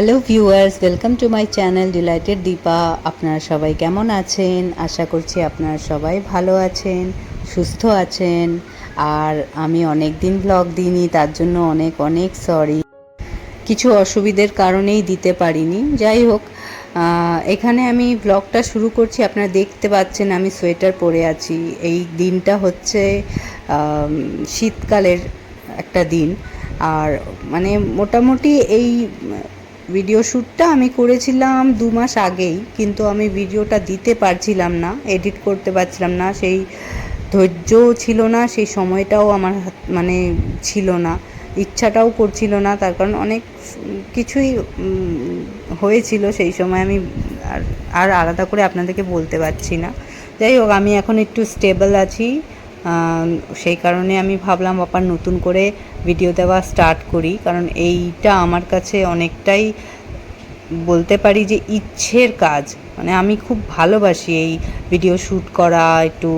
Hello viewers, welcome to my channel delighted Deepa. আপনারা সবাই কেমন আছেন? আশা করছি আপনারা সবাই ভালো আছেন, সুস্থ আছেন। আর আমি অনেক দিন ব্লগ দিইনি, তার জন্য অনেক অনেক সরি। কিছু অসুবিধার কারণেই দিতে পারিনি। যাই হোক, এখানে আমি ব্লগটা শুরু করছি। আপনারা দেখতে পাচ্ছেন আমি সোয়েটার পরে আছি। এই দিনটা হচ্ছে শীতকালের একটা দিন। আর মানে মোটামুটি এই ভিডিও শ্যুটটা আমি করেছিলাম 2 মাস আগেই, কিন্তু আমি ভিডিওটা দিতে পারছিলাম না, এডিট করতে পারছিলাম না। সেই ধৈর্যও ছিল না, সেই সময়টাও আমার মানে ছিল না, ইচ্ছাটাও করছিল না। তার কারণ অনেক কিছুই হয়েছিল সেই সময়, আমি আর আলাদা করে আপনাদেরকে বলতে পারছি না। যাই হোক, আমি এখন একটু স্টেবল আছি, সেই কারণে আমি ভাবলাম আবার নতুন করে ভিডিও দেওয়া স্টার্ট করি। কারণ এইটা আমার কাছে অনেকটাই বলতে পারি যে ইচ্ছের কাজ। মানে আমি খুব ভালোবাসি এই ভিডিও শ্যুট করা, একটু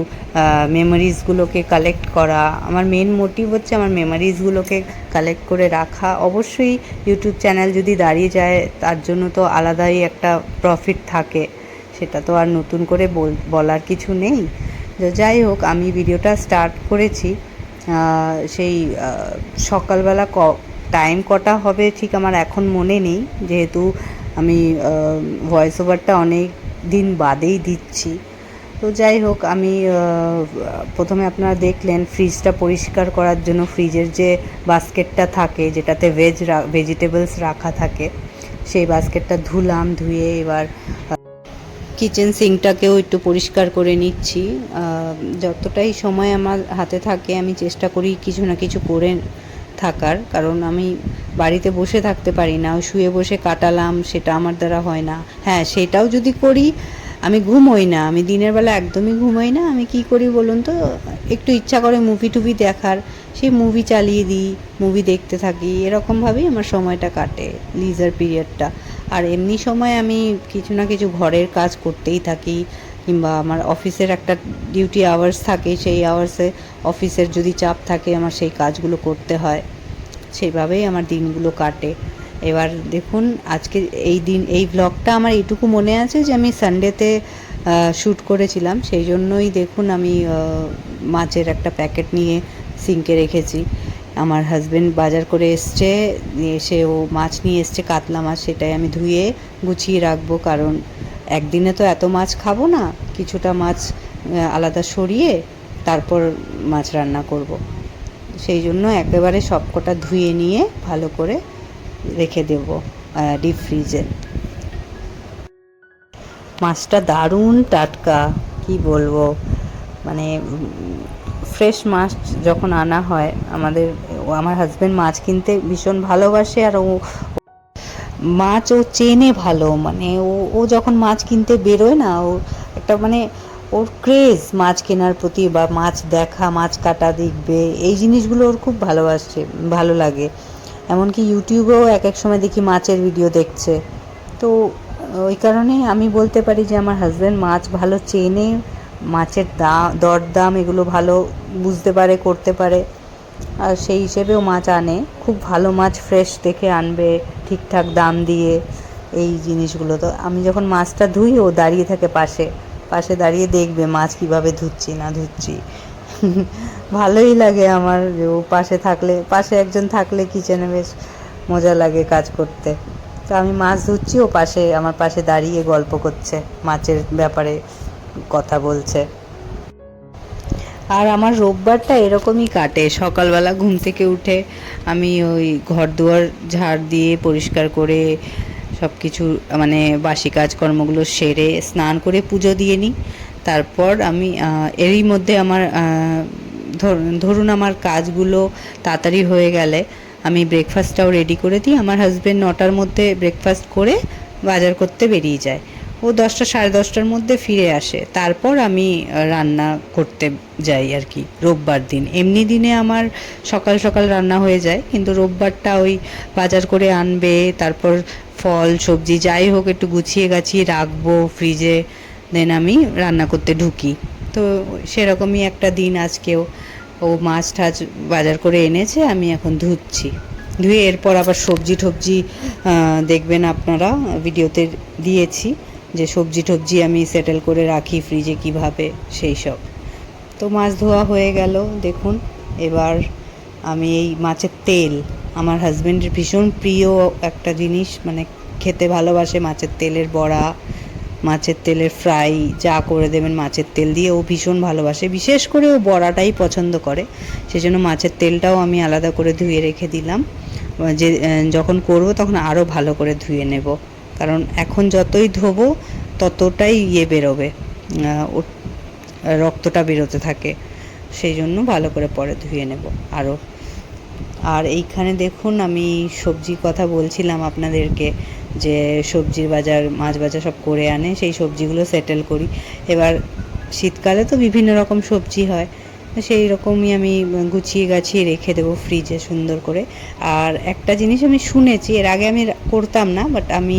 মেমোরিজগুলোকে কালেক্ট করা। আমার মেন মোটিভ হচ্ছে আমার মেমোরিজগুলোকে কালেক্ট করে রাখা। অবশ্যই ইউটিউব চ্যানেল যদি দাঁড়িয়ে যায় তার জন্য তো আলাদাই একটা প্রফিট থাকে, সেটা তো আর নতুন করে বলার কিছু নেই। যাই হোক, আমি ভিডিওটা স্টার্ট করেছি সেই সকালবেলা টাইম কটা হবে ঠিক আমার এখন মনে নেই, যেহেতু আমি ভয়েস ওভারটা অনেক দিন বাদেই দিচ্ছি। তো যাই হোক, আমি প্রথমে আপনারা দেখলেন ফ্রিজটা পরিষ্কার করার জন্য ফ্রিজের যে বাস্কেটটা থাকে, যেটাতে ভেজিটেবলস রাখা থাকে, সেই বাস্কেটটা ধুলাম। ধুয়ে এবার কিচেন সিঙ্কটাকেও একটু পরিষ্কার করে নিচ্ছি। যতটাই সময় আমার হাতে থাকে আমি চেষ্টা করি কিছু না কিছু করে থাকার, কারণ আমি বাড়িতে বসে থাকতে পারি না। শুয়ে বসে কাটালাম, সেটা আমার দ্বারা হয় না। হ্যাঁ, সেটাও যদি করি, আমি ঘুমোই না, আমি দিনের বেলা একদমই ঘুমোই না। আমি কি করি বলুন তো, একটু ইচ্ছা করে মুভি টুভি দেখার, সেই মুভি চালিয়ে দিই, মুভি দেখতে থাকি। এরকমভাবেই আমার সময়টা কাটে, লিজার পিরিয়ডটা। আর এমনি সময় আমি কিছু না কিছু ঘরের কাজ করতেই থাকি, কিংবা আমার অফিসের একটা ডিউটি আওয়ার্স থাকে, সেই আওয়ার্সে অফিসের যদি চাপ থাকে আমার সেই কাজগুলো করতে হয়। সেইভাবেই আমার দিনগুলো কাটে। এবার দেখুন, আজকে এই ব্লগটা আমার এইটুকু মনে আছে যে আমি সানডেতে শ্যুট করেছিলাম, সেই জন্যই দেখুন আমি মাছের একটা প্যাকেট নিয়ে সিঙ্কে রেখেছি। আমার হাজব্যান্ড বাজার করে এসছে, এসে ও মাছ নিয়ে এসছে, কাতলা মাছ। সেটাই আমি ধুয়ে গুছিয়ে রাখবো, কারণ একদিনে তো এত মাছ খাবো না, কিছুটা মাছ আলাদা সরিয়ে তারপর মাছ রান্না করব। সেই জন্য একেবারে সব কটা ধুয়ে নিয়ে ভালো করে রেখে দেব ডিপ ফ্রিজে। মাছটা দারুণ টাটকা, কি বলবো, মানে ফ্রেশ মাছ যখন আনা হয় আমার হাজব্যান্ড মাছ কিনতে ভীষণ ভালোবাসে। আর মাছ ও চেনে ভালো, মানে ও যখন মাছ কিনতে বেরোয় না, ও একটা মানে ওর ক্রেজ মাছ কেনার প্রতি, বা মাছ দেখা, মাছ কাটা দেখবে, এই জিনিসগুলো ওর খুব ভালো লাগে। এমনকি ইউটিউবেও এক এক সময় দেখি মাছের ভিডিও দেখছে। তো ওই কারণে আমি বলতে পারি যে আমার হাজব্যান্ড মাছ ভালো চেনে, মাছের দরদাম এগুলো ভালো বুঝতে পারে, করতে পারে। আর সেই হিসেবেও মাছ আনে, খুব ভালো মাছ ফ্রেশ দেখে আনবে, ঠিকঠাক দাম দিয়ে। এই জিনিসগুলো তো আমি যখন মাছটা ধুই, ও দাঁড়িয়ে থাকে পাশে পাশে দাঁড়িয়ে দেখবে মাছ কীভাবে ধুচ্ছি না ধুচ্ছি। ভালোই লাগে আমার যে ও পাশে একজন থাকলে কিচেনে বেশ মজা লাগে কাজ করতে। তো আমি মাছ ধুচ্ছি, ও আমার পাশে দাঁড়িয়ে গল্প করছে, মাছের ব্যাপারে কথা বলছে। আর আমার রোববারটা এরকমই কাটে। সকালবেলা ঘুম থেকে উঠে আমি ওই ঘর দুয়ার ঝাড় দিয়ে পরিষ্কার করে সব কিছু মানে বাসি কাজকর্মগুলো সেরে স্নান করে পুজো দিয়ে নিই। তারপর আমি এরই মধ্যে আমার ধরুন আমার কাজগুলো তাড়াতাড়ি হয়ে গেলে আমি ব্রেকফাস্টটাও রেডি করে দিই। আমার হাজব্যান্ড 9টার মধ্যে ব্রেকফাস্ট করে বাজার করতে বেরিয়ে যায়, ও 10টা সাড়ে 10টার মধ্যে ফিরে আসে। তারপর আমি রান্না করতে যাই আর কি, রোববার দিন। এমনি দিনে আমার সকাল সকাল রান্না হয়ে যায়, কিন্তু রোববারটা ওই বাজার করে আনবে, তারপর ফল সবজি যাই হোক একটু গুছিয়ে গাছিয়ে রাখবো ফ্রিজে, দেন আমি রান্না করতে ঢুকি। তো সেরকমই একটা দিন আজকেও। ও মাছ টাছ বাজার করে এনেছে, আমি এখন ধুচ্ছি। ধুয়ে এরপর আবার সবজি টবজি দেখবেন আপনারা ভিডিওতে দিয়েছি যে সবজি টবজি আমি সেটেল করে রাখি ফ্রিজে কিভাবে, সেই সব। তো মাছ ধোয়া হয়ে গেল দেখুন। এবার আমি এই মাছের তেল, আমার হাজব্যান্ডের ভীষণ প্রিয় একটা জিনিস, মানে খেতে ভালোবাসে মাছের তেলের বড়া, মাছের তেলের ফ্রাই, যা করে দেবেন মাছের তেল দিয়ে ও ভীষণ ভালোবাসে। বিশেষ করে ও বড়াটাই পছন্দ করে, সেজন্য মাছের তেলটাও আমি আলাদা করে ধুয়ে রেখে দিলাম। যে যখন করব তখন আরও ভালো করে ধুয়ে নেব, কারণ এখন যতই ধোবো ততটাই বেরোবে, রক্তটা বেরোতে থাকে, সেই জন্য ভালো করে পরে ধুয়ে নেব আরও। আর এইখানে দেখুন আমি সবজির কথা বলছিলাম আপনাদেরকে, যে সবজির বাজার, মাছ বাজার সব করে আনে, সেই সবজিগুলো সেটেল করি। এবার শীতকালে তো বিভিন্ন রকম সবজি হয়, সেই রকমই আমি গুছিয়ে গাছিয়ে রেখে দেবো ফ্রিজে সুন্দর করে। আর একটা জিনিস আমি শুনেছি, এর আগে আমি করতাম না, বাট আমি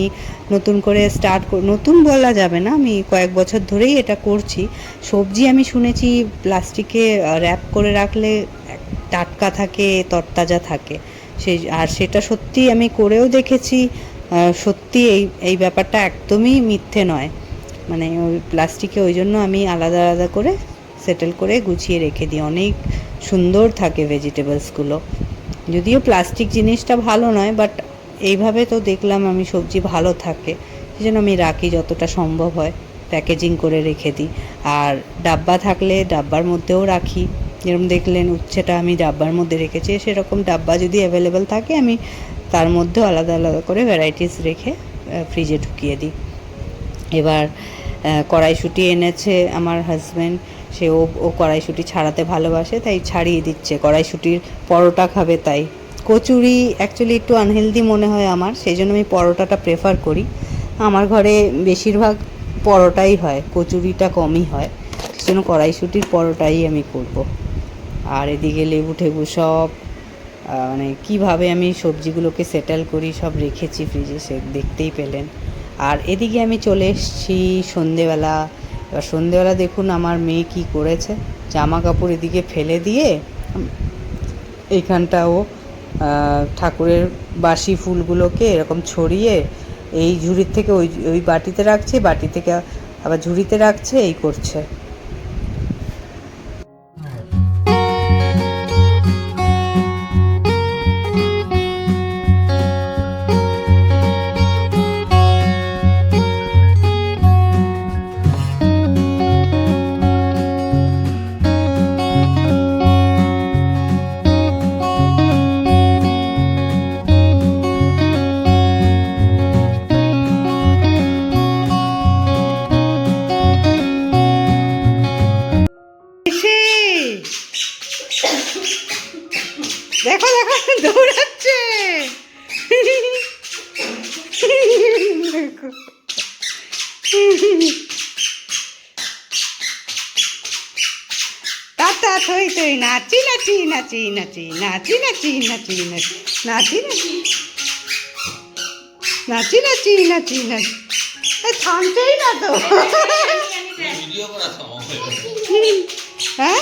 নতুন করে নতুন বলা যাবে না, আমি কয়েক বছর ধরেই এটা করছি। সবজি আমি শুনেছি প্লাস্টিকে র্যাপ করে রাখলে টাটকা থাকে, তরতাজা থাকে, আর সেটা সত্যি আমি করেও দেখেছি। সত্যি এই ব্যাপারটা একদমই মিথ্যে নয়। মানে ওই প্লাস্টিকে ওই জন্য আমি আলাদা আলাদা করে সেটেল করে গুছিয়ে রেখে দিই, অনেক সুন্দর থাকে ভেজিটেবলসগুলো। যদিও প্লাস্টিক জিনিসটা ভালো নয়, বাট এইভাবে তো দেখলাম আমি সবজি ভালো থাকে, সেই জন্য আমি রাখি, যতটা সম্ভব হয় প্যাকেজিং করে রেখে দিই। আর ডাব্বা থাকলে ডাব্বার মধ্যেও রাখি, যেরকম দেখলেন উচ্ছেটা আমি ডাব্বার মধ্যে রেখেছি, সেরকম ডাব্বা যদি অ্যাভেলেবেল থাকে আমি তার মধ্যেও আলাদা আলাদা করে ভ্যারাইটিস রেখে ফ্রিজে ঢুকিয়ে দিই। এবার কড়াইশুঁটি এনেছে আমার হাজব্যান্ড, ও কড়াইশুঁটি ছাড়াতে ভালোবাসে, তাই ছাড়িয়ে দিচ্ছে। কড়াইশুঁটির পরোটা খাবে, তাই। কচুরি অ্যাকচুয়ালি একটু আনহেলদি মনে হয় আমার, সেই জন্য আমি পরোটাটা প্রেফার করি। আমার ঘরে বেশিরভাগ পরোটাই হয়, কচুরিটা কমই হয়, সেই জন্য কড়াইশুঁটির পরোটাই আমি করব। আর এদিকে লেবু টেবু সব মানে কিভাবে আমি সবজিগুলোকে সেটেল করি সব রেখেছি ফ্রিজে, সে দেখতেই পেলেন। আর এদিকে আমি চলে এসেছি সন্ধেবেলা। এবার সন্ধেবেলা দেখুন আমার মেয়ে কি করেছে, জামা কাপড় এদিকে ফেলে দিয়ে এইখানটাও ঠাকুরের বাসি ফুলগুলোকে এরকম ছড়িয়ে এই ঝুড়ির থেকে ওই বাটিতে রাখছে, বাটি থেকে আবার ঝুড়িতে রাখছে, এই করছে। দেখো দেখো দৌড়াচ্ছে, টাটা থই থই নাচি নাচি নাচি নাচি নাচি নাচি নাচি নাচি নাচি নাচি নাচি নাচি থামছেই না তো। হ্যাঁ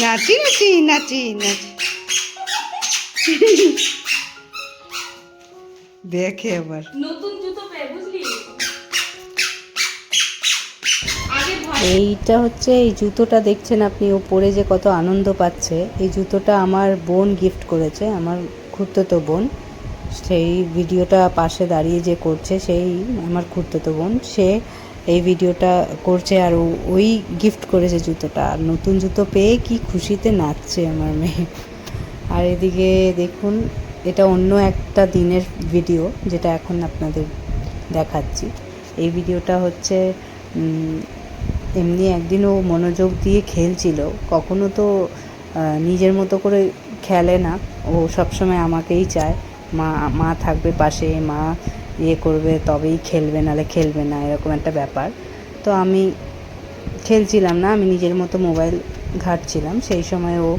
নাচি নাচি নাচি নাচি দেখে আবার নতুন জুতো পেয়ে বুঝলি। এইটা হচ্ছে, এই জুতোটা দেখছেন আপনি, ও পরে যে কত আনন্দ পাচ্ছে। এই জুতোটা আমার বোন গিফট করেছে, আমার খুড়তুতো বোন। সেই ভিডিওটা পাশে দাঁড়িয়ে যে করছে সেই আমার খুড়তুতো বোন, সে এই ভিডিওটা করছে, আর ওই গিফট করেছে জুতোটা। আর নতুন জুতো পেয়ে কি খুশিতে নাচছে আমার মেয়ে। আর এদিকে দেখুন, এটা অন্য একটা দিনের ভিডিও যেটা এখন আপনাদের দেখাচ্ছি। এই ভিডিওটা হচ্ছে এমনি একদিন ও মনোযোগ দিয়ে খেলছিল, কখনো তো নিজের মতো করে খেলে না, ও সবসময় আমাকেই চায়, মা থাকবে পাশে, মা করবে তবেই খেলবে, নাহলে খেলবে না, এরকম একটা ব্যাপার। তো আমি খেলছিলাম না, আমি নিজের মতো মোবাইল ঘাঁটছিলাম, সেই সময় ও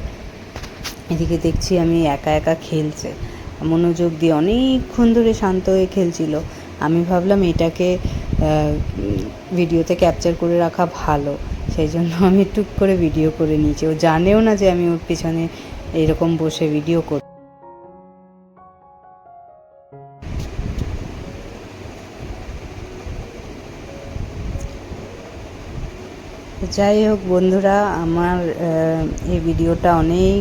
এদিকে দেখছি আমি একা একা খেলছে মনোযোগ দিয়ে, অনেকক্ষণ ধরে শান্ত হয়ে খেলছিল। আমি ভাবলাম এটাকে ভিডিওতে ক্যাপচার করে রাখা ভালো, সেই জন্য আমি টুক করে ভিডিও করে নিয়েছি। ও জানেও না যে আমি ওর পেছনে এরকম বসে ভিডিও করি। যাই হোক বন্ধুরা, আমার এই ভিডিওটা অনেক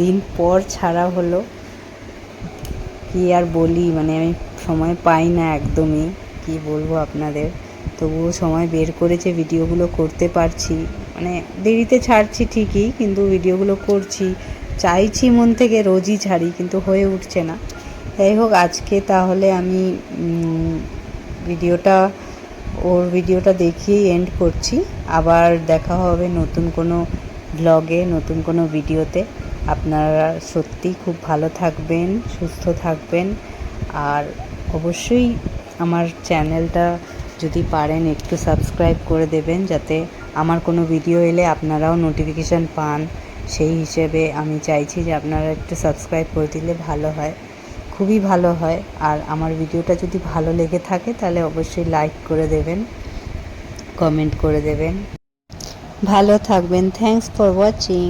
দিন পর ছাড়া হলো। কি আর বলি, মানে আমি সময় পাই না একদমই, কি বলবো আপনাদের। তবুও সময় বের করেছে, ভিডিওগুলো করতে পারছি। মানে দেরিতে ছাড়ছি ঠিকই, কিন্তু ভিডিওগুলো করছি, চাইছি মন থেকে রোজই ছাড়ি, কিন্তু হয়ে উঠছে না। যাই হোক, আজকে তাহলে আমি ওর ভিডিওটা দেখিয়েই এন্ড করছি। আবার দেখা হবে নতুন কোনো ব্লগে, নতুন কোনো ভিডিওতে। আপনারা সত্যিই খুব ভালো থাকবেন, সুস্থ থাকবেন, আর অবশ্যই আমার চ্যানেলটা যদি পারেন একটু সাবস্ক্রাইব করে দেবেন, যাতে আমার কোনো ভিডিও এলে আপনারাও নোটিফিকেশান পান। সেই হিসেবে আমি চাইছি যে আপনারা একটু সাবস্ক্রাইব করে দিলে ভালো হয়, খুবই ভালো হয়। আর আমার ভিডিওটা যদি ভালো লেগে থাকে তাহলে অবশ্যই লাইক করে দেবেন, কমেন্ট করে দেবেন। ভালো থাকবেন। Thanks for watching.